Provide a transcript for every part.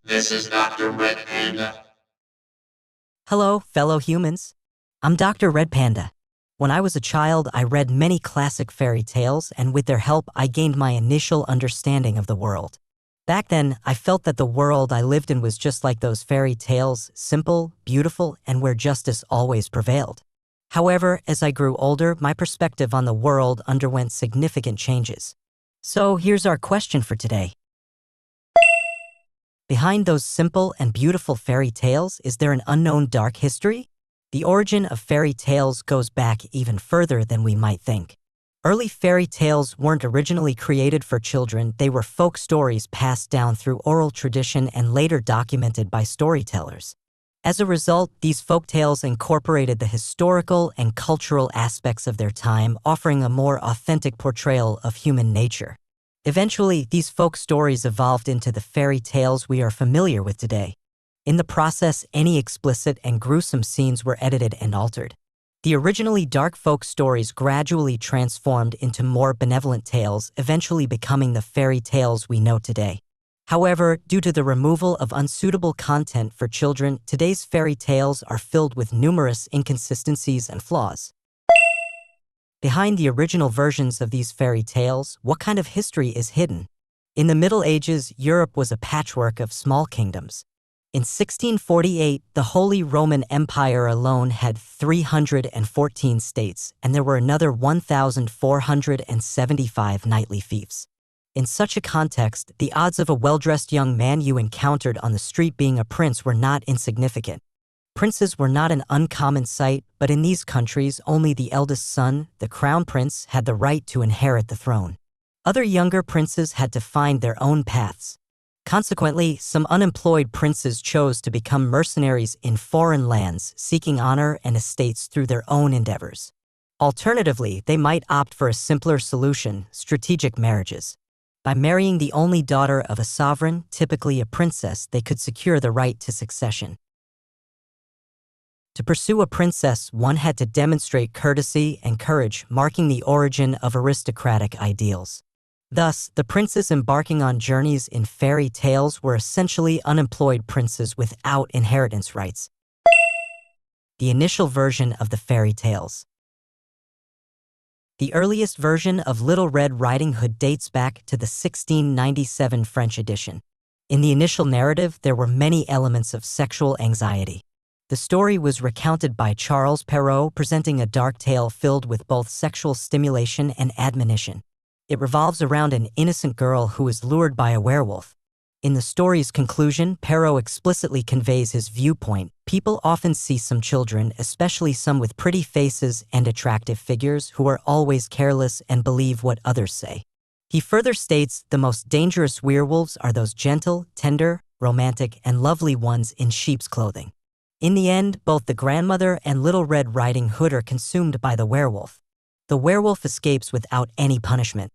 This is Dr. Panda. Hello, fellow humans. I'm Dr. Red Panda. When I was a child, I read many classic fairy tales, and with their help, I gained my initial understanding of the world. Back then, I felt that the world I lived in was just like those fairy tales, simple, beautiful, and where justice always prevailed. However, as I grew older, my perspective on the world underwent significant changes. So here's our question for today. Behind those simple and beautiful fairy tales, is there an unknown dark history? The origin of fairy tales goes back even further than we might think. Early fairy tales weren't originally created for children, they were folk stories passed down through oral tradition and later documented by storytellers. As a result, these folk tales incorporated the historical and cultural aspects of their time, offering a more authentic portrayal of human nature. Eventually, these folk stories evolved into the fairy tales we are familiar with today. In the process, any explicit and gruesome scenes were edited and altered. The originally dark folk stories gradually transformed into more benevolent tales, eventually becoming the fairy tales we know today. However, due to the removal of unsuitable content for children, today's fairy tales are filled with numerous inconsistencies and flaws. Behind the original versions of these fairy tales, what kind of history is hidden? In the Middle Ages, Europe was a patchwork of small kingdoms. In 1648, the Holy Roman Empire alone had 314 states, and there were another 1,475 nightly fiefs. In such a context, the odds of a well-dressed young man you encountered on the street being a prince were not insignificant. Princes were not an uncommon sight, but in these countries, only the eldest son, the crown prince, had the right to inherit the throne. Other younger princes had to find their own paths. Consequently, some unemployed princes chose to become mercenaries in foreign lands, seeking honor and estates through their own endeavors. Alternatively, they might opt for a simpler solution: strategic marriages. By marrying the only daughter of a sovereign, typically a princess, they could secure the right to succession. To pursue a princess, one had to demonstrate courtesy and courage, marking the origin of aristocratic ideals. Thus, the princes embarking on journeys in fairy tales were essentially unemployed princes without inheritance rights. The initial version of the fairy tales. The earliest version of Little Red Riding Hood dates back to the 1697 French edition. In the initial narrative, there were many elements of sexual anxiety. The story was recounted by Charles Perrault, presenting a dark tale filled with both sexual stimulation and admonition. It revolves around an innocent girl who is lured by a werewolf. In the story's conclusion, Perrault explicitly conveys his viewpoint. People often see some children, especially some with pretty faces and attractive figures, who are always careless and believe what others say. He further states the most dangerous werewolves are those gentle, tender, romantic, and lovely ones in sheep's clothing. In the end, both the grandmother and Little Red Riding Hood are consumed by the werewolf. The werewolf escapes without any punishment.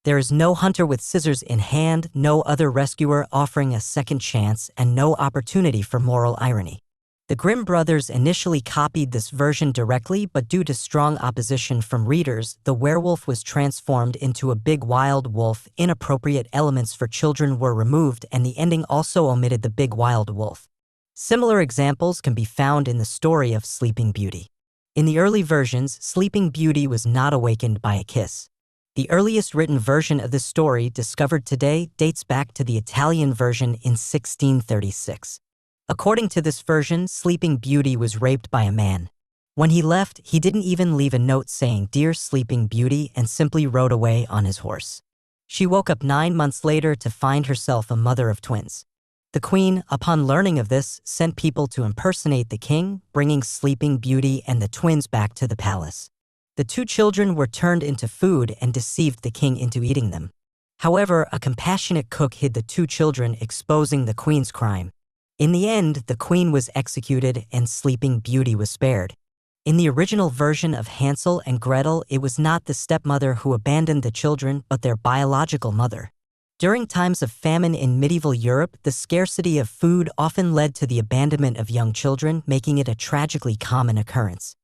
There is no hunter with scissors in hand, no other rescuer offering a second chance, and no opportunity for moral irony. The Grimm brothers initially copied this version directly, but due to strong opposition from readers, the werewolf was transformed into a big wild wolf. Inappropriate elements for children were removed, and the ending also omitted the big wild wolf. Similar examples can be found in the story of Sleeping Beauty. In the early versions, Sleeping Beauty was not awakened by a kiss. The earliest written version of this story, discovered today, dates back to the Italian version in 1636. According to this version, Sleeping Beauty was raped by a man. When he left, he didn't even leave a note saying, "Dear Sleeping Beauty," and simply rode away on his horse. She woke up 9 months later to find herself a mother of twins. The queen, upon learning of this, sent people to impersonate the king, bringing Sleeping Beauty and the twins back to the palace. The two children were turned into food and deceived the king into eating them. However, a compassionate cook hid the two children, exposing the queen's crime. In the end, the queen was executed and Sleeping Beauty was spared. In the original version of Hansel and Gretel, it was not the stepmother who abandoned the children, but their biological mother. During times of famine in medieval Europe, the scarcity of food often led to the abandonment of young children, making it a tragically common occurrence.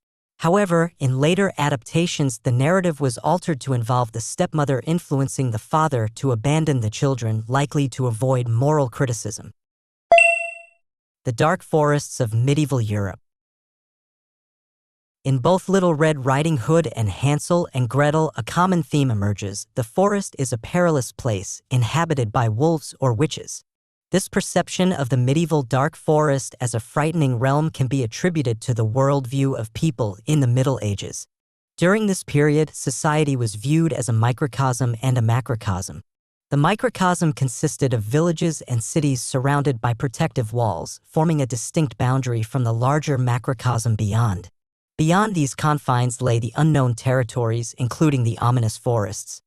However, in later adaptations, the narrative was altered to involve the stepmother influencing the father to abandon the children, likely to avoid moral criticism. the dark forests of medieval Europe. In both Little Red Riding Hood and Hansel and Gretel, a common theme emerges: the forest is a perilous place, inhabited by wolves or witches. This perception of the medieval dark forest as a frightening realm can be attributed to the worldview of people in the Middle Ages. During this period, society was viewed as a microcosm and a macrocosm. The microcosm consisted of villages and cities surrounded by protective walls, forming a distinct boundary from the larger macrocosm beyond. Beyond these confines lay the unknown territories, including the ominous forests.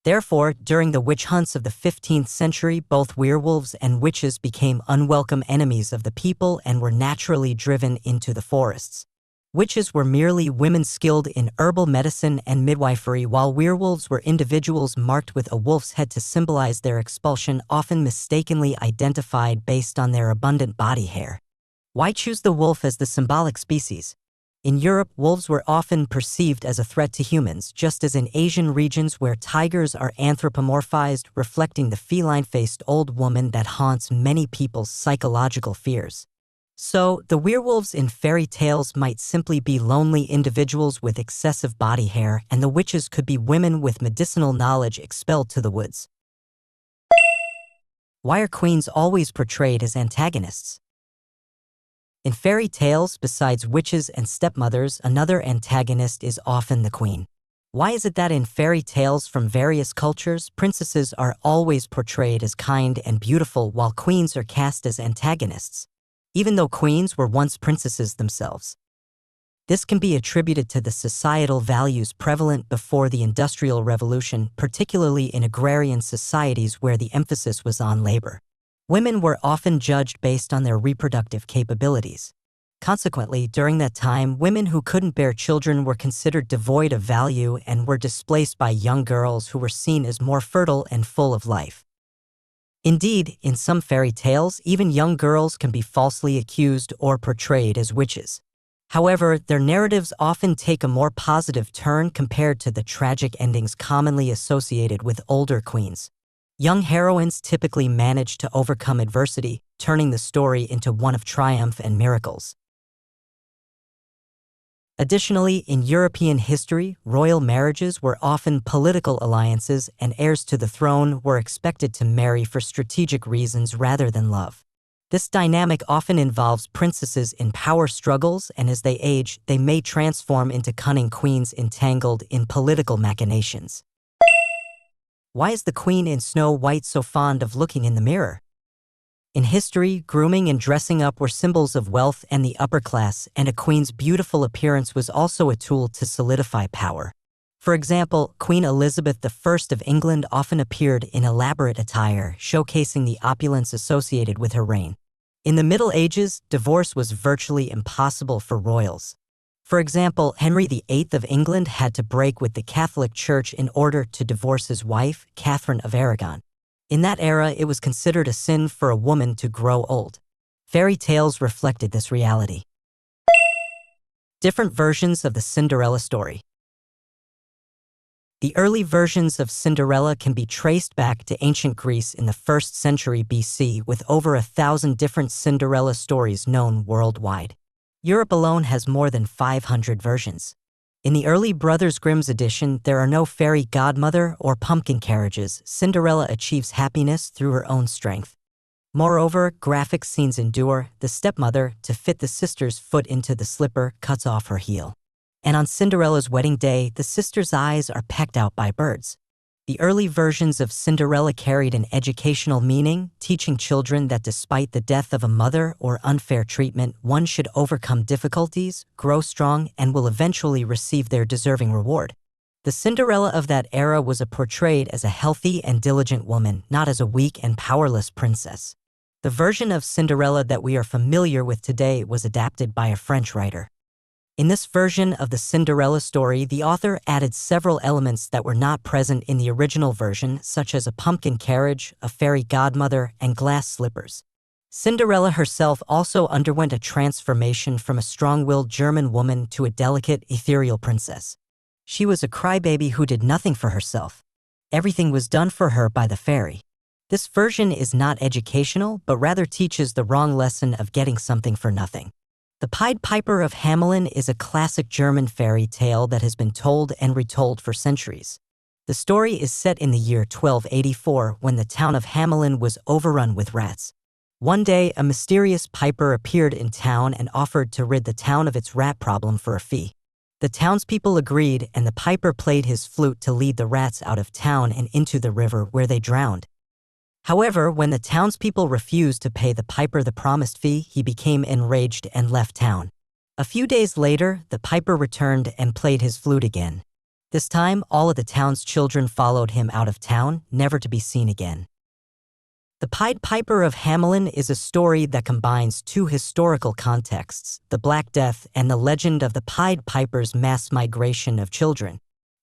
Therefore, during the witch hunts of the 15th century, both werewolves and witches became unwelcome enemies of the people and were naturally driven into the forests. Witches were merely women skilled in herbal medicine and midwifery, while werewolves were individuals marked with a wolf's head to symbolize their expulsion, often mistakenly identified based on their abundant body hair. Why choose the wolf as the symbolic species? In Europe, wolves were often perceived as a threat to humans, just as in Asian regions where tigers are anthropomorphized, reflecting the feline-faced old woman that haunts many people's psychological fears. So, the werewolves in fairy tales might simply be lonely individuals with excessive body hair, and the witches could be women with medicinal knowledge expelled to the woods. Why are queens always portrayed as antagonists? In fairy tales, besides witches and stepmothers, another antagonist is often the queen. Why is it that in fairy tales from various cultures, princesses are always portrayed as kind and beautiful while queens are cast as antagonists, even though queens were once princesses themselves? This can be attributed to the societal values prevalent before the Industrial Revolution, particularly in agrarian societies where the emphasis was on labor. Women were often judged based on their reproductive capabilities. Consequently, during that time, women who couldn't bear children were considered devoid of value and were displaced by young girls who were seen as more fertile and full of life. Indeed, in some fairy tales, even young girls can be falsely accused or portrayed as witches. However, their narratives often take a more positive turn compared to the tragic endings commonly associated with older queens. Young heroines typically manage to overcome adversity, turning the story into one of triumph and miracles. Additionally, in European history, royal marriages were often political alliances, and heirs to the throne were expected to marry for strategic reasons rather than love. This dynamic often involves princesses in power struggles, and as they age, they may transform into cunning queens entangled in political machinations. Why is the queen in Snow White so fond of looking in the mirror? In history, grooming and dressing up were symbols of wealth and the upper class, and a queen's beautiful appearance was also a tool to solidify power. For example, Queen Elizabeth I of England often appeared in elaborate attire, showcasing the opulence associated with her reign. In the Middle Ages, divorce was virtually impossible for royals. For example, Henry VIII of England had to break with the Catholic Church in order to divorce his wife, Catherine of Aragon. In that era, it was considered a sin for a woman to grow old. Fairy tales reflected this reality. Different versions of the Cinderella story. The early versions of Cinderella can be traced back to ancient Greece in the 1st century BC, with over 1,000 different Cinderella stories known worldwide. Europe alone has more than 500 versions. In the early Brothers Grimm's edition, there are no fairy godmother or pumpkin carriages. Cinderella achieves happiness through her own strength. Moreover, graphic scenes endure. The stepmother, to fit the sister's foot into the slipper, cuts off her heel. And on Cinderella's wedding day, the sister's eyes are pecked out by birds. The early versions of Cinderella carried an educational meaning, teaching children that despite the death of a mother or unfair treatment, one should overcome difficulties, grow strong, and will eventually receive their deserving reward. The Cinderella of that era was portrayed as a healthy and diligent woman, not as a weak and powerless princess. The version of Cinderella that we are familiar with today was adapted by a French writer. In this version of the Cinderella story, the author added several elements that were not present in the original version, such as a pumpkin carriage, a fairy godmother, and glass slippers. Cinderella herself also underwent a transformation from a strong-willed German woman to a delicate, ethereal princess. She was a crybaby who did nothing for herself. Everything was done for her by the fairy. This version is not educational, but rather teaches the wrong lesson of getting something for nothing. The Pied Piper of Hamelin is a classic German fairy tale that has been told and retold for centuries. The story is set in the year 1284 when the town of Hamelin was overrun with rats. One day, a mysterious piper appeared in town and offered to rid the town of its rat problem for a fee. The townspeople agreed, and the piper played his flute to lead the rats out of town and into the river where they drowned. However, when the townspeople refused to pay the piper the promised fee, he became enraged and left town. A few days later, the piper returned and played his flute again. This time, all of the town's children followed him out of town, never to be seen again. The Pied Piper of Hamelin is a story that combines two historical contexts, the Black Death and the legend of the Pied Piper's mass migration of children.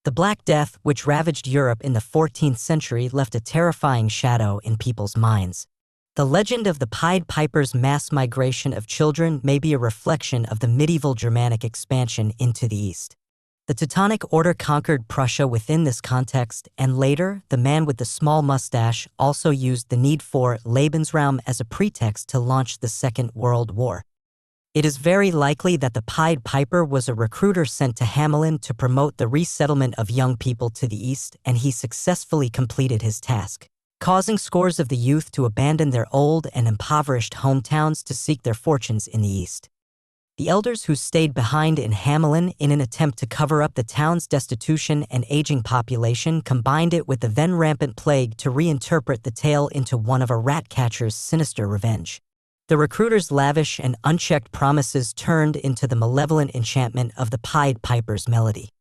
The Black Death, which ravaged Europe in the 14th century, left a terrifying shadow in people's minds. The legend of the Pied Piper's mass migration of children may be a reflection of the medieval Germanic expansion into the East. The Teutonic Order conquered Prussia within this context, and later, the man with the small mustache also used the need for Lebensraum as a pretext to launch the Second World War. It is very likely that the Pied Piper was a recruiter sent to Hamelin to promote the resettlement of young people to the East, and he successfully completed his task, causing scores of the youth to abandon their old and impoverished hometowns to seek their fortunes in the East. The elders who stayed behind in Hamelin in an attempt to cover up the town's destitution and aging population combined it with the then rampant plague to reinterpret the tale into one of a rat catcher's sinister revenge. The recruiter's lavish and unchecked promises turned into the malevolent enchantment of the Pied Piper's melody.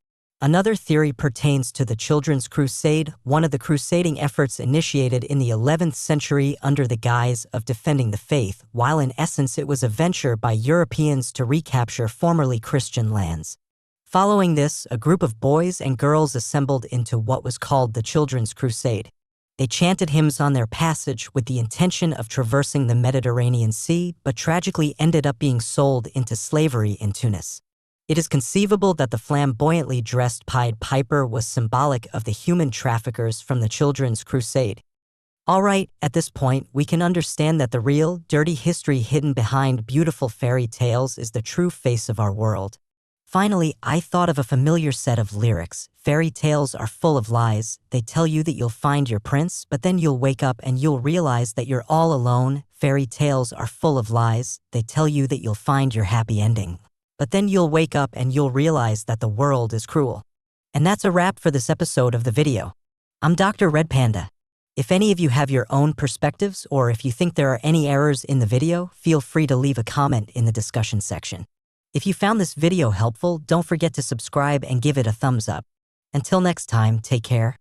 Another theory pertains to the Children's Crusade, one of the crusading efforts initiated in the 11th century under the guise of defending the faith, while in essence it was a venture by Europeans to recapture formerly Christian lands. Following this, a group of boys and girls assembled into what was called the Children's Crusade. They chanted hymns on their passage with the intention of traversing the Mediterranean Sea, but tragically ended up being sold into slavery in Tunis. It is conceivable that the flamboyantly dressed Pied Piper was symbolic of the human traffickers from the Children's Crusade. Alright, at this point, we can understand that the real, dirty history hidden behind beautiful fairy tales is the true face of our world. Finally, I thought of a familiar set of lyrics. Fairy tales are full of lies. They tell you that you'll find your prince, but then you'll wake up and you'll realize that you're all alone. Fairy tales are full of lies. They tell you that you'll find your happy ending. But then you'll wake up and you'll realize that the world is cruel. And that's a wrap for this episode of the video. I'm DR.RED Panda. If any of you have your own perspectives, or if you think there are any errors in the video, feel free to leave a comment in the discussion section. If you found this video helpful, don't forget to subscribe and give it a thumbs up. Until next time, take care.